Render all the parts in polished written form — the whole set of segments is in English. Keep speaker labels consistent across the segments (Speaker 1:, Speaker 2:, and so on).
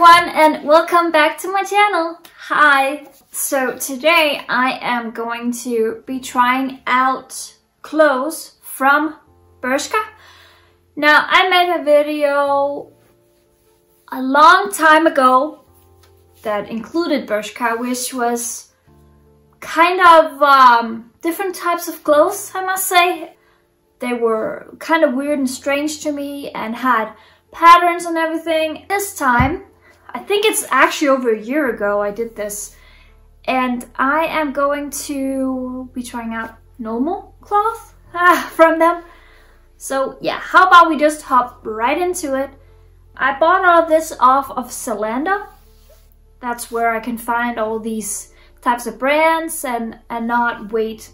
Speaker 1: everyone and welcome back to my channel. Hi! So today I am going to be trying out clothes from Bershka. Now I made a video a long time ago that included Bershka, which was kind of different types of clothes, I must say. They were kind of weird and strange to me and had patterns and everything. This time, I think it's actually over a year ago I did this, and I am going to be trying out normal cloth from them. So yeah, how about we just hop right into it. I bought all this off of Zalando. That's where I can find all these types of brands and not wait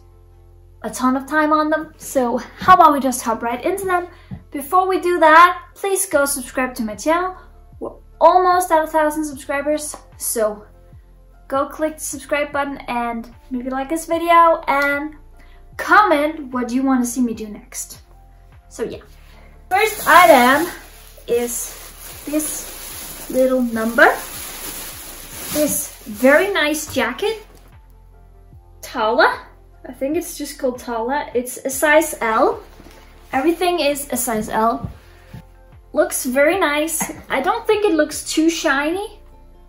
Speaker 1: a ton of time on them. So how about we just hop right into them. Before we do that, please go subscribe to my channel. We're almost at 1,000 subscribers, so go click the subscribe button and maybe like this video and comment what you want to see me do next. So yeah, first item is this little number, this very nice jacket, Tala. I think it's just called Tala. It's a size L. Everything is a size L. Looks very nice. I don't think it looks too shiny.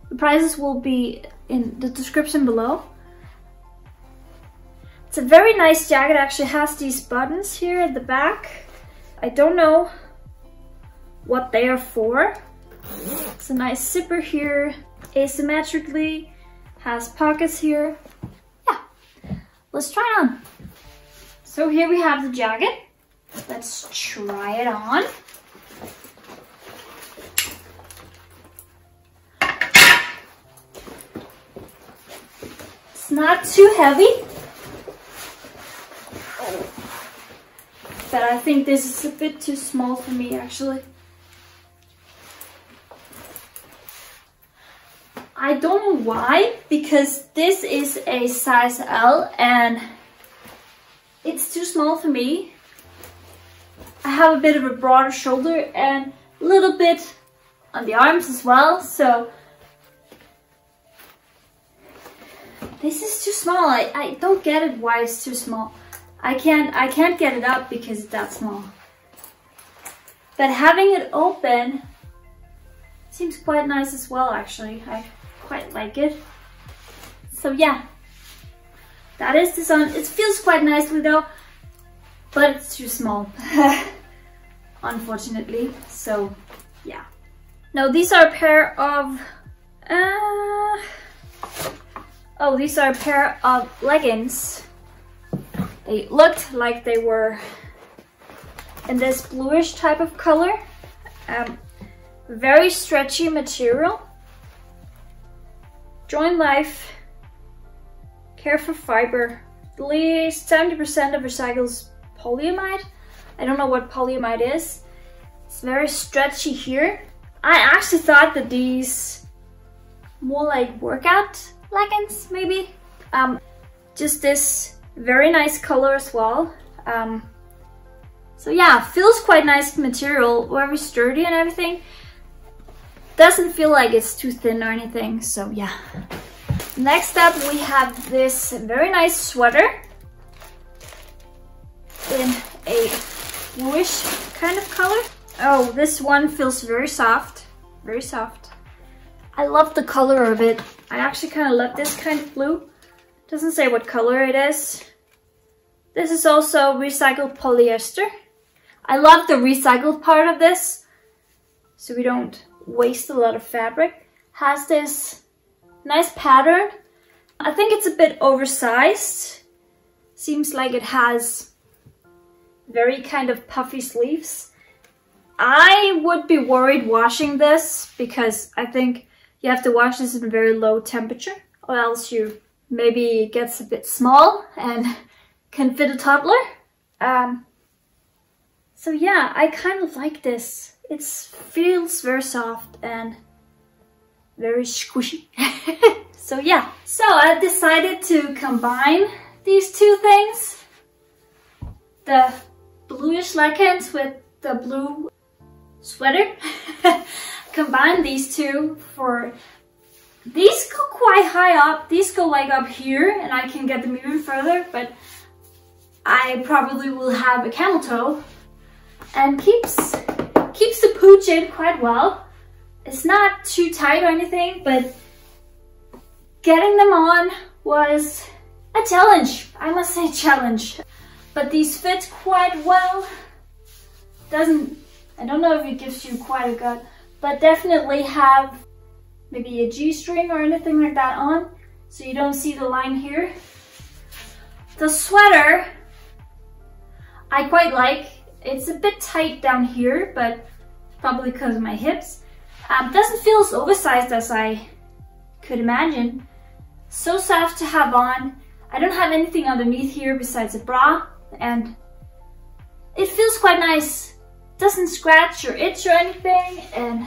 Speaker 1: The prices will be in the description below. It's a very nice jacket. It actually has these buttons here at the back. I don't know what they are for. It's a nice zipper here, asymmetrically, has pockets here. Yeah, let's try it on. So here we have the jacket. Let's try it on. It's not too heavy, but I think this is a bit too small for me actually. I don't know why, because this is a size L and it's too small for me. I have a bit of a broader shoulder and a little bit on the arms as well, so this is too small. I don't get it why it's too small. I can't get it up because it's that small. But having it open seems quite nice as well actually. I quite like it. So yeah, that is this on. It feels quite nicely though, but it's too small, unfortunately. So yeah. Now these are a pair of these are a pair of leggings. They looked like they were in this bluish type of color. Very stretchy material. Join Life, care for fiber, at least 70% of recycled polyamide. I don't know what polyamide is. It's very stretchy here. I actually thought that these more like workout leggings maybe. Just this very nice color as well. So yeah, feels quite nice material, very sturdy and everything. Doesn't feel like it's too thin or anything, so yeah. Next up we have this very nice sweater in a bluish kind of color. Oh, this one feels very soft, very soft. I love the color of it. I actually kind of love this kind of blue. Doesn't say what color it is. This is also recycled polyester. I love the recycled part of this, so we don't waste a lot of fabric. Has this nice pattern. I think it's a bit oversized. Seems like it has very kind of puffy sleeves. I would be worried washing this because I think you have to wash this in very low temperature, or else you maybe it gets a bit small and can fit a toddler. So yeah, I kind of like this. It feels very soft and very squishy. So yeah, so I decided to combine these two things. The bluish leggings with the blue sweater. combine these two. For these go quite high up, these go like up here, and I can get them even further, but I probably will have a camel toe, and keeps the pooch in quite well. It's not too tight or anything, but getting them on was a challenge. I must say challenge. But these fit quite well. I don't know if it gives you quite a gut, but definitely have maybe a G-string or anything like that on, so you don't see the line here. The sweater, I quite like. It's a bit tight down here, but probably because of my hips. Doesn't feel as oversized as I could imagine. So soft to have on. I don't have anything underneath here besides a bra, and it feels quite nice. Doesn't scratch or itch or anything, and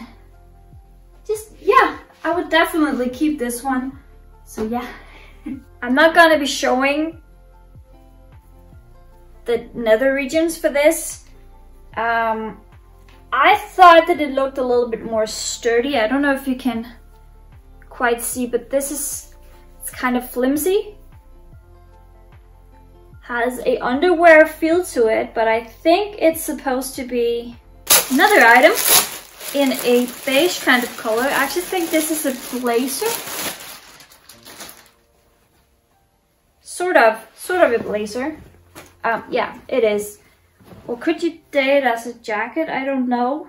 Speaker 1: just, yeah, I would definitely keep this one. So yeah. I'm not gonna be showing the nether regions for this. I thought that it looked a little bit more sturdy. I don't know if you can quite see, but it's kind of flimsy. Has a underwear feel to it, but I think it's supposed to be another item in a beige kind of color. I actually think this is a blazer. Sort of a blazer. Yeah, it is. Or could you date it as a jacket? I don't know.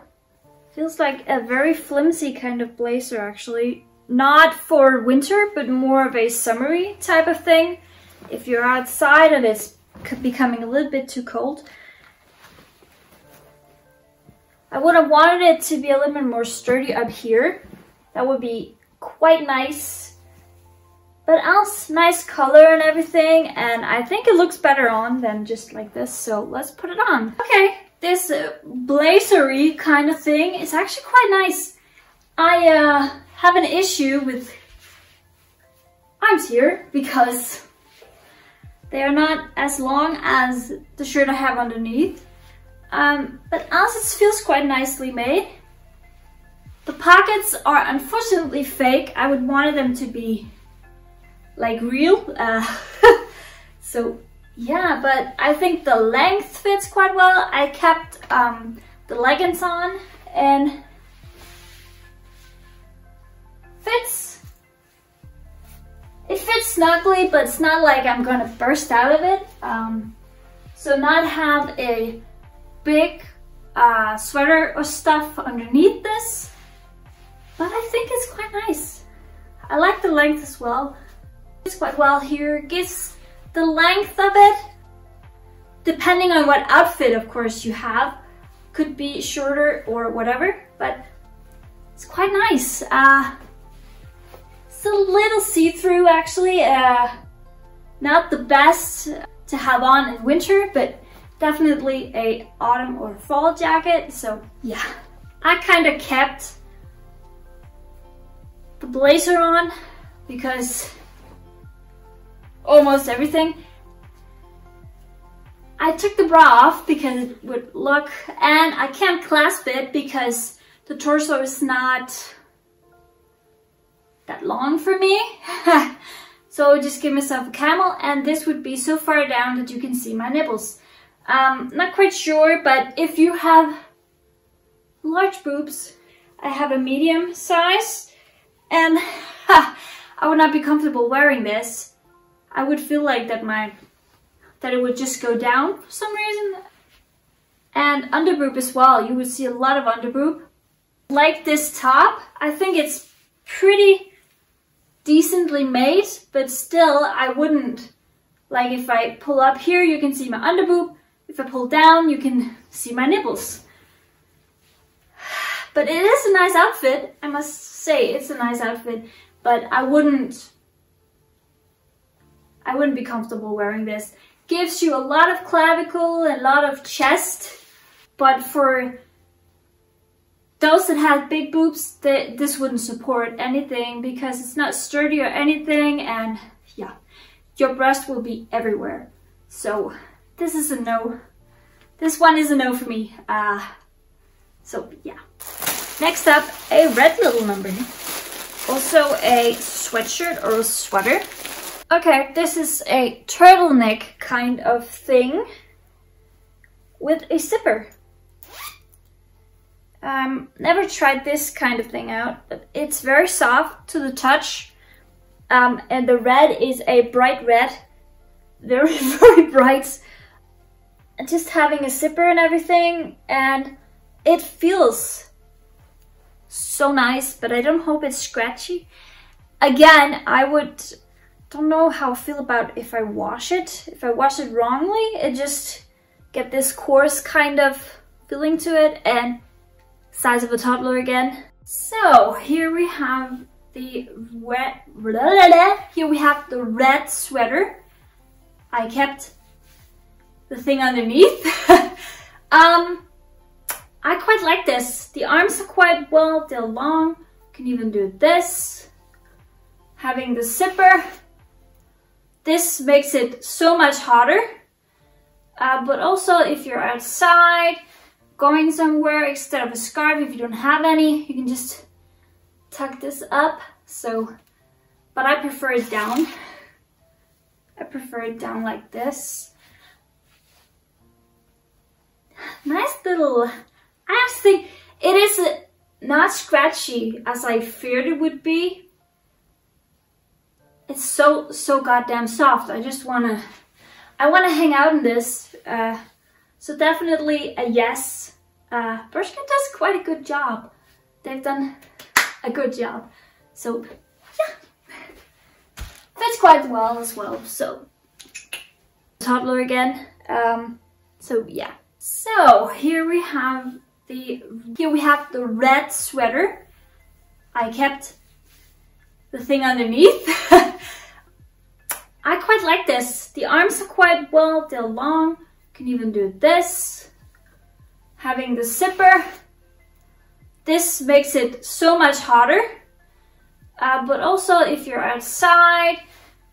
Speaker 1: Feels like a very flimsy kind of blazer, actually. Not for winter, but more of a summery type of thing. If you're outside and it's becoming a little bit too cold. I would have wanted it to be a little bit more sturdy up here. That would be quite nice. But else, nice color and everything, and I think it looks better on than just like this, so let's put it on. Okay, this blazery kind of thing is actually quite nice. I have an issue with arms here because they are not as long as the shirt I have underneath. But else it feels quite nicely made. The pockets are unfortunately fake. I would want them to be like real. So yeah, but I think the length fits quite well. I kept the leggings on and it fits snugly, but it's not like I'm gonna burst out of it. So not have a big sweater or stuff underneath this, but I think it's quite nice. I like the length as well. It's quite well here. Gives the length of it, depending on what outfit of course you have, could be shorter or whatever, but it's quite nice. It's a little see-through actually. Not the best to have on in winter, but definitely a autumn or fall jacket. So yeah, I kind of kept the blazer on because almost everything. I took the bra off because it would look, and I can't clasp it because the torso is not that long for me. So just give myself a camel, and this would be so far down that you can see my nipples. Not quite sure, but if you have large boobs, I have a medium size, and I would not be comfortable wearing this. I would feel like that it would just go down for some reason. And underboob as well. You would see a lot of underboob. Like this top, I think it's pretty decently made, but still I wouldn't, like if I pull up here you can see my underboob, if I pull down you can see my nipples. But it is a nice outfit, I must say it's a nice outfit, but I wouldn't be comfortable wearing this. Gives you a lot of clavicle and a lot of chest, but for those that have big boobs, this wouldn't support anything because it's not sturdy or anything, and yeah, your breast will be everywhere. So this is a no. This one is a no for me. So yeah. Next up, a red little number. Also a sweatshirt or a sweater. Okay, this is a turtleneck kind of thing with a zipper. Never tried this kind of thing out, but it's very soft to the touch. And the red is a bright red, very, very bright. And just having a zipper and everything, and it feels so nice, but I don't hope it's scratchy. Again, don't know how I feel about if I wash it. If I wash it wrongly, it just get this coarse kind of feeling to it, and size of a toddler again. So here we have the red sweater. I kept the thing underneath. I quite like this. The arms are quite well, they're long. Can even do this. Having the zipper. This makes it so much hotter. But also if you're outside, going somewhere, instead of a scarf, if you don't have any, you can just tuck this up. But I prefer it down. I prefer it down like this. Nice little, I have to think, it is not scratchy as I feared it would be. It's so goddamn soft. I wanna hang out in this. So definitely a yes. Bershka does quite a good job. They've done a good job. So yeah, fits quite well as well. So toddler again. So yeah. So here we have the red sweater. I kept the thing underneath. I quite like this. The arms are quite well, they're long. Can even do this. Having the zipper. This makes it so much hotter. But also if you're outside,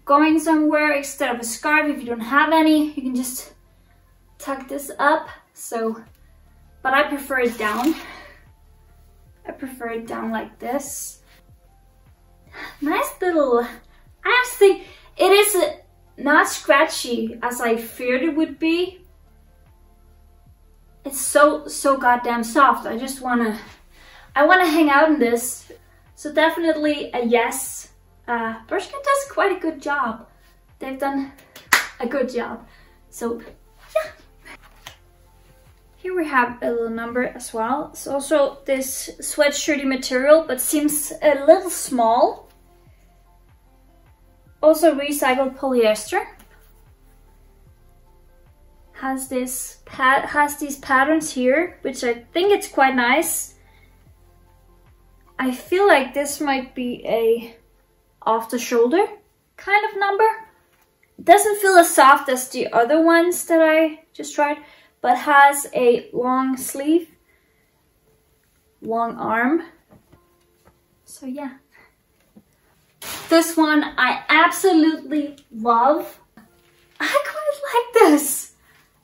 Speaker 1: going somewhere, instead of a scarf, if you don't have any, you can just tuck this up. But I prefer it down. I prefer it down like this. Nice little, I have to think, it is not scratchy as I feared it would be. It's so goddamn soft. I wanna hang out in this. So definitely a yes. Bershka does quite a good job. They've done a good job. So yeah. Here we have a little number as well. It's also this sweatshirty material, but seems a little small. Also recycled polyester. Has these patterns here, which I think it's quite nice. I feel like this might be a off the shoulder kind of number. It doesn't feel as soft as the other ones that I just tried, but has a long sleeve, long arm. So yeah. This one I absolutely love. I quite like this.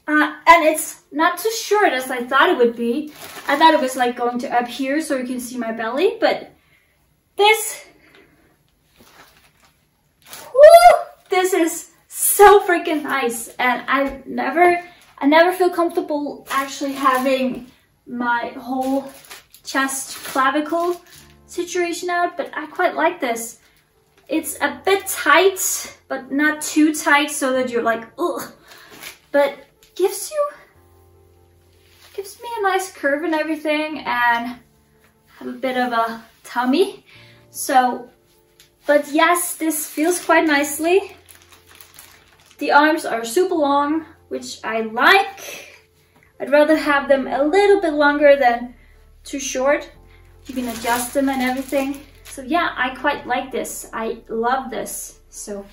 Speaker 1: And it's not too short as I thought it would be. I thought it was like going to up here so you can see my belly, but this is so freaking nice. And I never feel comfortable actually having my whole chest clavicle situation out, but I quite like this. It's a bit tight, but not too tight so that you're like, ugh. But gives me a nice curve and everything, and have a bit of a tummy. So, but yes, this feels quite nicely. The arms are super long, which I like. I'd rather have them a little bit longer than too short. You can adjust them and everything. So yeah, I quite like this. I love this. So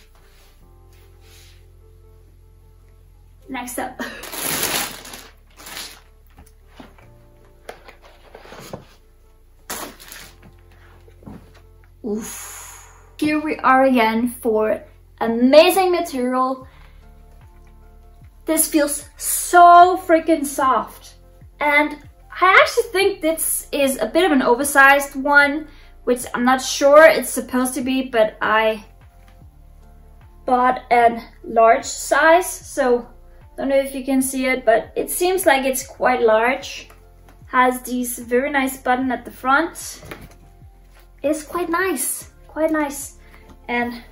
Speaker 1: next up. Oof. Here we are again for amazing material. This feels so freaking soft, and I actually think this is a bit of an oversized one, which I'm not sure it's supposed to be, but I bought a large size, so don't know if you can see it, but it seems like it's quite large. Has these very nice buttons at the front. It's quite nice, and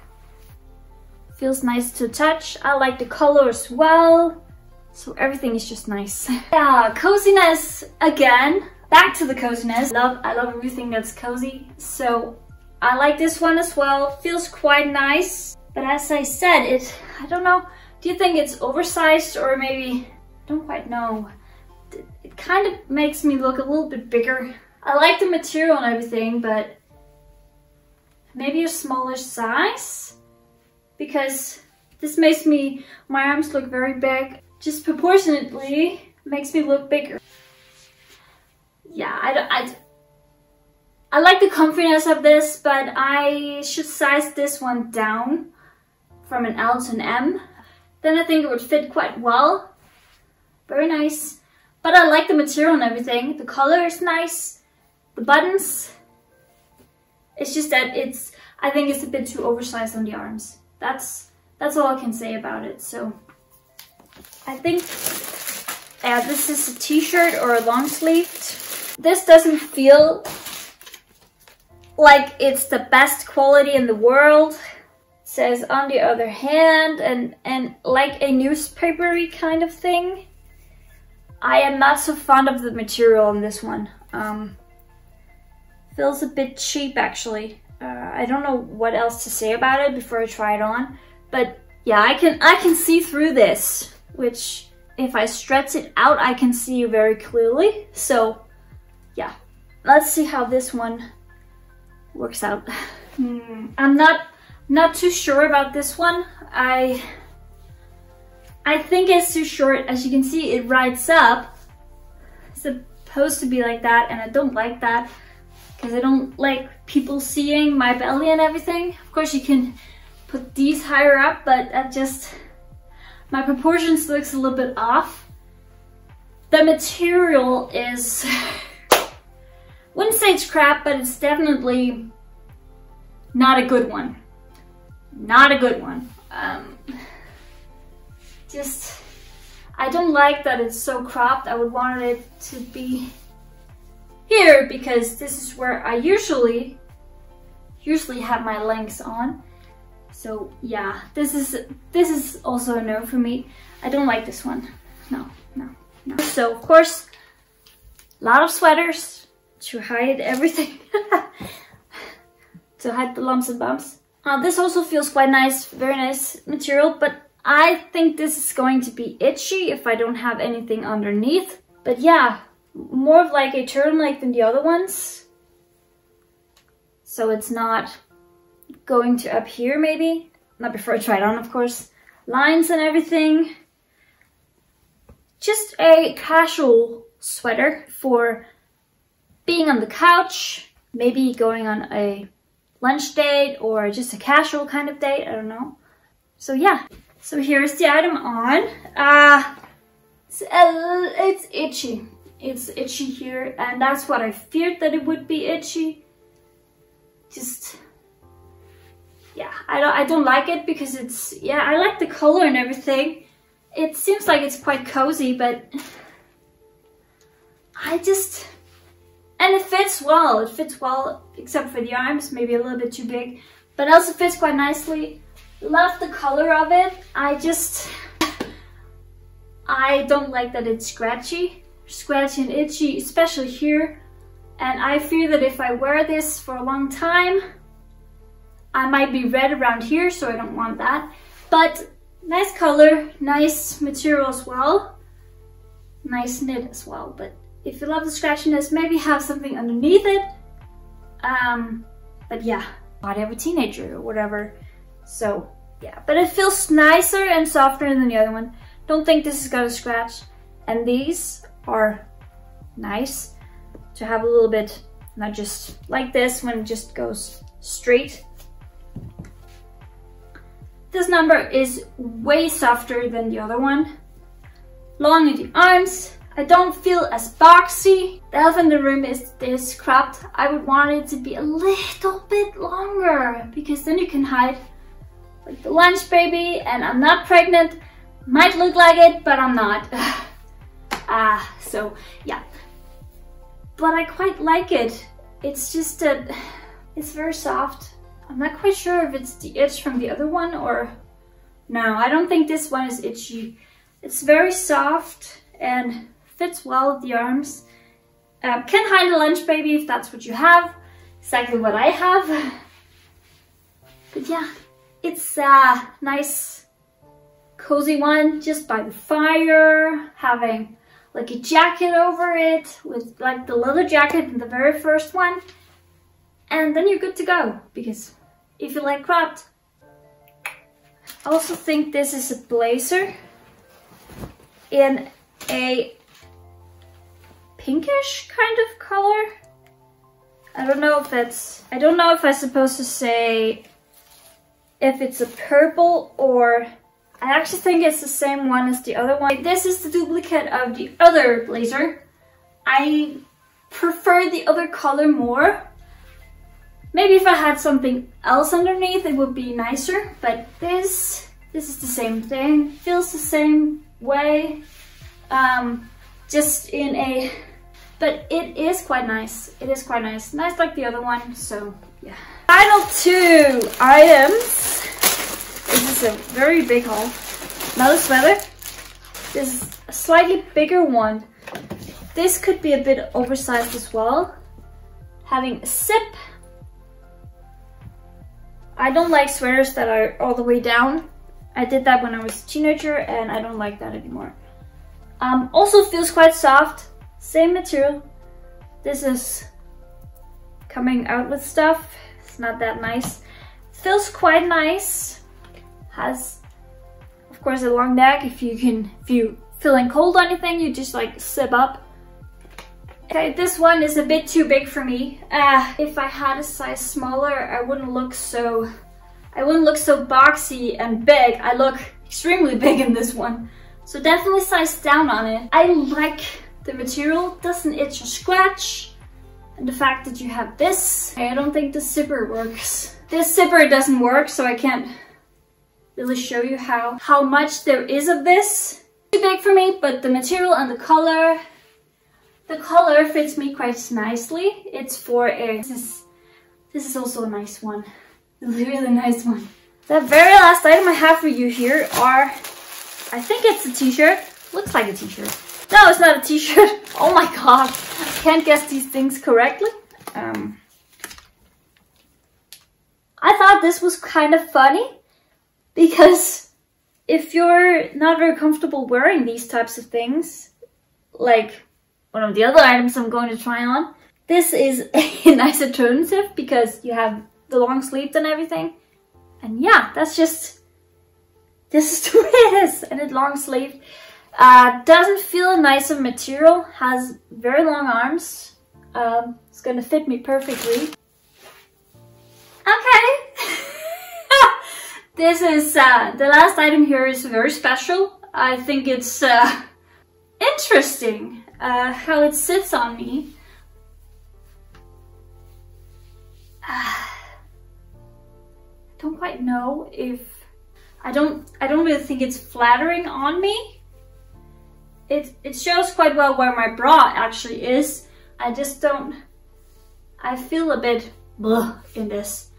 Speaker 1: feels nice to touch. I like the color as well, so everything is just nice. Yeah, coziness again. Back to the coziness. I love everything that's cozy, so I like this one as well. Feels quite nice, but as I said, I don't know. Do you think it's oversized or maybe? I don't quite know. It kind of makes me look a little bit bigger. I like the material and everything, but maybe a smaller size, because this makes my arms look very big. Just proportionately makes me look bigger. Yeah, I like the comfiness of this, but I should size this one down from an L to an M. Then I think it would fit quite well. Very nice. But I like the material and everything. The color is nice. The buttons. It's just that I think it's a bit too oversized on the arms. That's all I can say about it. So I think this is a t-shirt or a long sleeved. This doesn't feel like it's the best quality in the world. It says on the other hand, and like a newspapery kind of thing. I am not so fond of the material on this one. Feels a bit cheap actually. I don't know what else to say about it before I try it on. But yeah, I can see through this, which if I stretch it out, I can see very clearly. So yeah, let's see how this one works out. I'm not too sure about this one. I think it's too short. As you can see, it rides up. It's supposed to be like that, and I don't like that because I don't like people seeing my belly and everything. Of course, you can put these higher up, but that just, my proportions looks a little bit off. The material is, wouldn't say it's crap, but it's definitely not a good one. Not a good one. Just, I don't like that it's so cropped. I would want it to be here because this is where I usually have my lengths on. So yeah, this is also a no for me. I don't like this one. No. So of course, a lot of sweaters to hide everything. To hide the lumps and bumps. This also feels quite nice, very nice material, but I think this is going to be itchy if I don't have anything underneath. But yeah, more of like a turtleneck than the other ones. So it's not going to up here maybe. Not before I try it on, of course. Lines and everything. Just a casual sweater for being on the couch. Maybe going on a lunch date or just a casual kind of date, I don't know. So yeah. So here's the item on. It's itchy. It's itchy here, and that's what I feared, that it would be itchy. Just, yeah, I don't like it because it's, yeah, I like the color and everything. It seems like it's quite cozy, but and it fits well. It fits well, except for the arms, maybe a little bit too big, but it also fits quite nicely. Love the color of it. I don't like that it's scratchy and itchy, especially here. And I fear that if I wear this for a long time, I might be red around here, so I don't want that. But nice color, nice material as well. Nice knit as well. But if you love the scratchiness, maybe have something underneath it. But yeah, body of a teenager or whatever. So yeah, but it feels nicer and softer than the other one. Don't think this is gonna scratch. And these are nice to have a little bit, not just like this when it just goes straight. This number is way softer than the other one. Long in the arms. I don't feel as boxy. The elephant in the room is cropped. I would want it to be a little bit longer because then you can hide like the lunch baby, and I'm not pregnant. Might look like it, but I'm not. So yeah. But I quite like it. It's just it's very soft. I'm not quite sure if it's the itch from the other one or... No, I don't think this one is itchy. It's very soft and fits well with the arms. Can hide a lunch baby if that's what you have. Exactly what I have. But yeah, it's a nice cozy one just by the fire, having like a jacket over it with like the leather jacket in the very first one. And then you're good to go, because if you like cropped. I also think this is a blazer in a pinkish kind of color. I don't know if I'm supposed to say if it's a purple or... I actually think it's the same one as the other one. This is the duplicate of the other blazer. I prefer the other color more. Maybe if I had something else underneath, it would be nicer. But this is the same thing. Feels the same way. Just in a... But it is quite nice. It is quite nice. Nice like the other one, so yeah. Final 2 items. This is a very big haul. Another sweater. This is a slightly bigger one. This could be a bit oversized as well. Having a zip. I don't like sweaters that are all the way down. I did that when I was a teenager and I don't like that anymore. Also feels quite soft. Same material. This is coming out with stuff. It's not that nice. Feels quite nice. Has, of course, a long neck. If you feeling cold or anything, you just like zip up. Okay, this one is a bit too big for me. If I had a size smaller, I wouldn't look so boxy and big. I look extremely big in this one. So definitely size down on it. I like the material, doesn't itch or scratch. And the fact that you have this. I don't think the zipper works. This zipper doesn't work, so I can't really show you how much there is of this. Too big for me, but the material and the color fits me quite nicely. It's for a... This is also a nice one. A really nice one. The very last item I have for you here are... I think it's a t-shirt. Looks like a t-shirt. No, it's not a t-shirt. Oh my god. I can't guess these things correctly. I thought this was kind of funny. Because if you're not very comfortable wearing these types of things, like one of the other items I'm going to try on, this is a nice alternative because you have the long sleeves and everything. And yeah, this is the way it is. And it's long sleeved. Doesn't feel a nicer material, has very long arms. It's gonna fit me perfectly. Okay. This is, the last item here is very special. I think it's interesting how it sits on me. I don't quite know if... I don't really think it's flattering on me. It shows quite well where my bra actually is. I just don't... I feel a bit blah in this.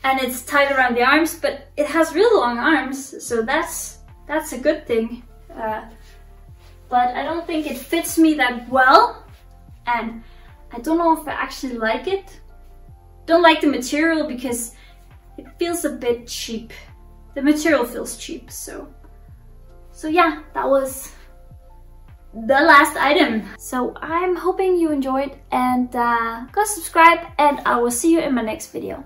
Speaker 1: And it's tight around the arms, but it has really long arms, so that's a good thing. But I don't think it fits me that well, and I don't know if I actually like it. Don't like the material because it feels a bit cheap. The material feels cheap, so yeah, that was the last item. So I'm hoping you enjoyed, and go subscribe, and I will see you in my next video.